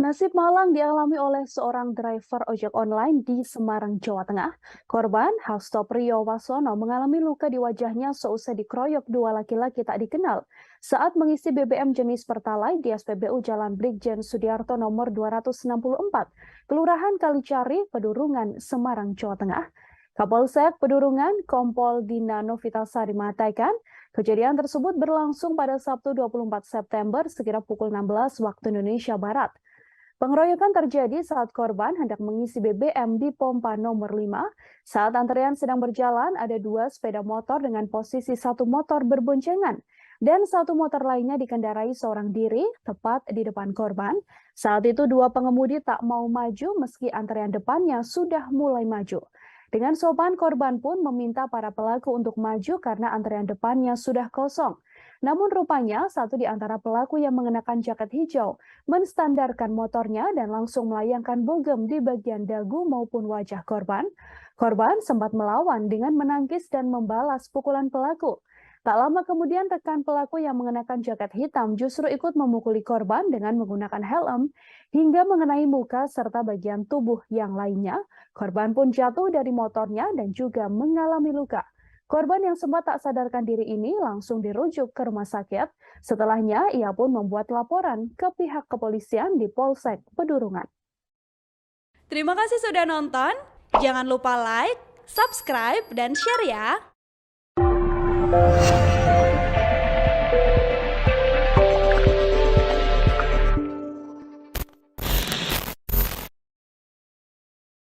Nasib malang dialami oleh seorang driver ojek online di Semarang, Jawa Tengah. Korban, Hasto Priyowasono, mengalami luka di wajahnya seusai dikeroyok dua laki-laki tak dikenal saat mengisi BBM jenis Pertalite di SPBU Jalan Brigjen Sudiarto nomor 264, Kelurahan Kalicari, Pedurungan, Semarang, Jawa Tengah. Kapolsek Pedurungan, Kompol Dina Novitasari mengatakan, kejadian tersebut berlangsung pada Sabtu 24 September sekira pukul 16 waktu Indonesia Barat. Pengeroyokan terjadi saat korban hendak mengisi BBM di pompa nomor 5. Saat antrean sedang berjalan, ada dua sepeda motor dengan posisi satu motor berboncengan dan satu motor lainnya dikendarai seorang diri tepat di depan korban. Saat itu dua pengemudi tak mau maju meski antrean depannya sudah mulai maju. Dengan sopan, korban pun meminta para pelaku untuk maju karena antrean depannya sudah kosong. Namun rupanya satu di antara pelaku yang mengenakan jaket hijau menstandarkan motornya dan langsung melayangkan bogem di bagian dagu maupun wajah korban. Korban sempat melawan dengan menangkis dan membalas pukulan pelaku. Tak lama kemudian rekan pelaku yang mengenakan jaket hitam justru ikut memukuli korban dengan menggunakan helm hingga mengenai muka serta bagian tubuh yang lainnya. Korban pun jatuh dari motornya dan juga mengalami luka. Korban yang sempat tak sadarkan diri ini langsung dirujuk ke rumah sakit. Setelahnya, ia pun membuat laporan ke pihak kepolisian di Polsek Pedurungan. Terima kasih sudah nonton. Jangan lupa like, subscribe, dan share ya.